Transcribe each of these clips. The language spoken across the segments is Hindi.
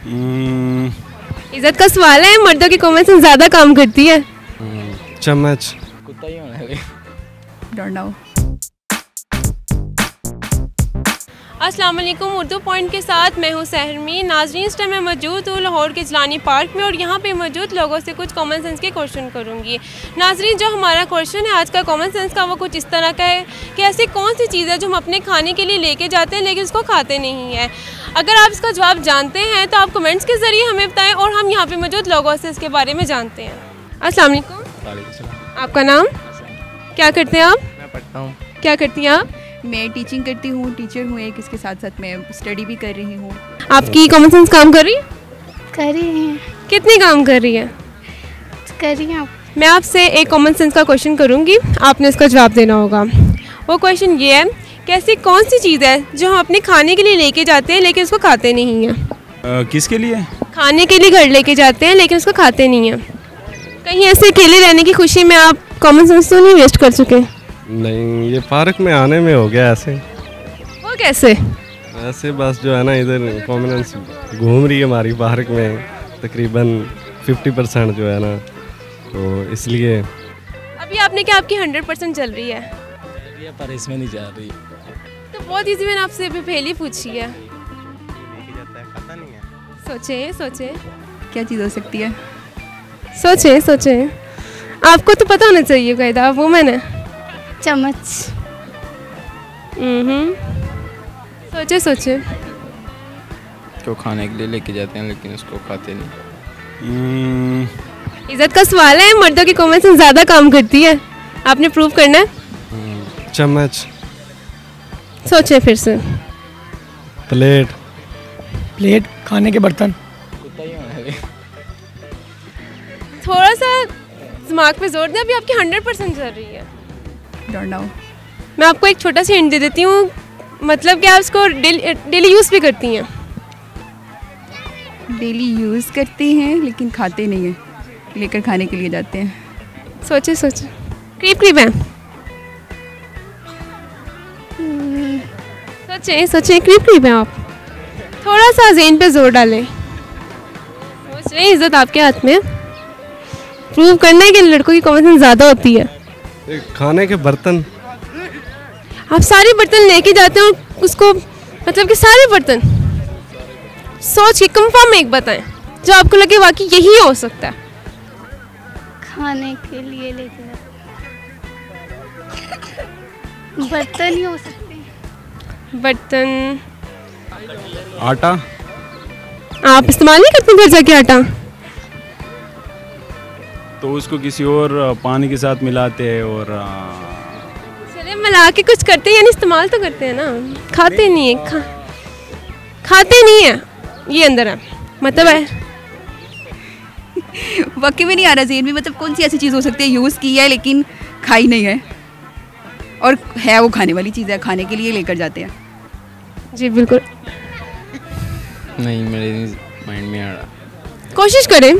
इज्जत का सवाल है, मर्दों की कॉमन सेंस ज़्यादा काम करती है। चम्मच। कुत्ता ही होना है। Don't know. अस्सलाम वालेकुम। उर्दू पॉइंट के साथ मैं हूँ सहरमी। नाज़रीन, इस टाइम मैं मौजूद हूँ लाहौर के जलानी पार्क में और यहाँ पे मौजूद लोगों से कुछ कॉमन सेंस के क्वेश्चन करूँगी। नाज़रीन, जो हमारा क्वेश्चन है आज का कॉमन सेंस का, वो कुछ इस तरह का है कि ऐसी कौन सी चीज़ है जो हम अपने खाने के लिए लेके जाते हैं लेकिन उसको खाते नहीं हैं। अगर आप इसका जवाब जानते हैं तो आप कमेंट्स के ज़रिए हमें बताएँ और हम यहाँ पर मौजूद लोगों से इसके बारे में जानते हैं। अस्सलाम वालेकुम। आपका नाम? क्या करते हैं आप? मैं पढ़ता हूँ। क्या करती हैं आप? मैं टीचिंग करती हूँ, टीचर हूँ एक, इसके साथ साथ मैं स्टडी भी कर रही हूँ। आपकी कॉमन सेंस काम कर रही है? कर रही हैं। कितनी काम कर रही है? कर रही हैं आप? मैं आपसे एक कॉमन सेंस का क्वेश्चन करूंगी, आपने इसका जवाब देना होगा। वो क्वेश्चन ये है कि ऐसी कौन सी चीज़ है जो हम अपने खाने के लिए लेके जाते हैं लेकिन उसको खाते नहीं हैं? किसके लिए? खाने के लिए घर लेके जाते हैं लेकिन उसको खाते नहीं हैं। कहीं ऐसे अकेले रहने की खुशी में आप कॉमन सेंस तो नहीं वेस्ट कर चुके? नहीं, ये पार्क में आने में हो गया ऐसे। वो कैसे? ऐसे बस जो है ना, इधर कॉमनेंस घूम रही है हमारी पार्क में तकरीबन 50% जो है ना, तो इसलिए। अभी आपने क्या आपकी 100% चल रही है? पर इसमें नहीं जा रही। तो बहुत ईजी, मैंने आपसे अभी पहली पूछी है। सोचें सोचें क्या चीज़ हो सकती है? सोचें सोचें, आपको तो पता होना चाहिए कायदा, वो मैंने। चम्मच। सोचे सोचे। जो खाने के लिए लेके जाते हैं लेकिन उसको खाते नहीं। इज्जत का सवाल है, मर्दों की कॉमन सेंस ज़्यादा काम करती है, आपने प्रूव करना है। चम्मच। सोचे फिर से। प्लेट। प्लेट, खाने के बर्तन। कुत्ता ही होना है। थोड़ा सा दिमाग पे जोर दें, अभी आपकी 100% चल रही है। Don't know. मैं आपको एक छोटा सा हिंट दे देती हूँ, मतलब कि आप इसको डेली यूज़ भी करती हैं। डेली यूज़ करते हैं लेकिन खाते नहीं हैं, लेकर खाने के लिए जाते हैं। सोचे सोचे, करीब करीब है। सोचे सोचे, करीब करीब है आप। थोड़ा सा ज़हन पे जोर डालें। सोच रहे हैं, इज्जत आपके हाथ में। प्रूव करना है कि लड़कों की कॉमन सेंस ज़्यादा होती है। खाने के बर्तन। आप सारे बर्तन लेके जाते हो उसको, मतलब कि सारे बर्तन सोच के कंफर्म एक बताएं जो आपको लगे वाकई यही हो सकता है। खाने के लिए लेके बर्तन ही हो सकते हैं। बर्तन। आटा। आप इस्तेमाल नहीं करते घर जाके आटा? तो उसको किसी और पानी के साथ मिलाते हैं और चले मिला के कुछ करते हैं, यानी इस्तेमाल तो करते हैं ना, खाते नहीं है। खाते नहीं है, ये अंदर है, मतलब है। वाकई में नहीं आ रहा ज़हन में, मतलब कौन सी ऐसी चीज़ हो सकती है यूज़ की है लेकिन खाई नहीं है, और है वो खाने वाली चीज़ है, खाने के लिए लेकर जाते हैं। जी बिल्कुल। नहीं, मेरे माइंड में आ रहा। कोशिश करें।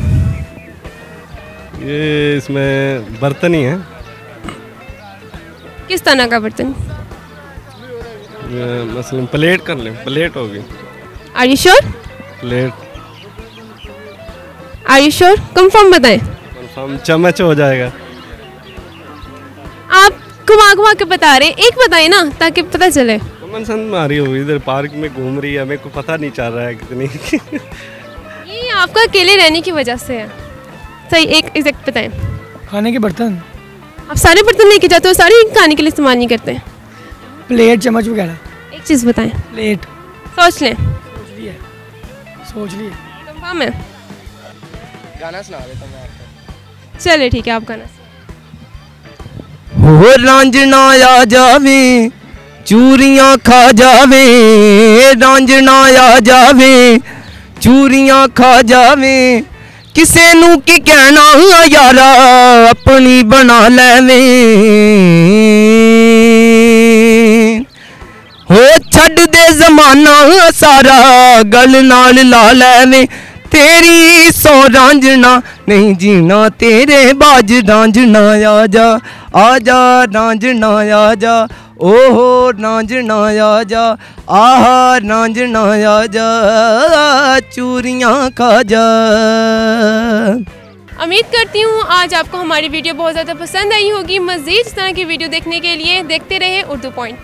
ये इसमें बर्तन ही है। किस तरह का बर्तन? मसलन प्लेट कर लें, प्लेट होगी। Are you sure? Plate. Are you sure? Confirm बताएं। कंफर्म। चम्मच हो जाएगा। आप घुमा घुमा के बता रहे हैं, एक बताएं ना ताकि पता चले। कॉमन सेंस मारी होगी, इधर पार्क में घूम रही है, मेरे को पता नहीं चल रहा है कितनी। ये आपका अकेले रहने की वजह से है। सही, एक एग्जैक्ट बताएं। खाने के बर्तन। आप सारे बर्तन लेके जाते हो, सारे खाने के लिए इस्तेमाल नहीं करते? प्लेट, चम्मच वगैरह। एक चीज़ बताएं। प्लेट। सोच लें। सोच लिए। कंफर्म है? गाना सुना देता हूँ मैं आपको। चले ठीक है, आप गाना। हो रांझना आ जावे, चूरियां खा जावे, रांझना आ जावे, चूरियां खा जावे, किसे नू की कहना यारा, अपनी बना लेवे। हो छड़ दे जमाना सारा, गल नाल ला लेवे, तेरी सौ रांझना नहीं जीना तेरे बाज, रांझना आजा आजा रांझना आजा, ओहो नांजना आ जा, आहा नांजना आ जा, चूरियां खा जा। उम्मीद करती हूँ आज आपको हमारी वीडियो बहुत ज़्यादा पसंद आई होगी। मज़ीद इस तरह की वीडियो देखने के लिए देखते रहे उर्दू पॉइंट।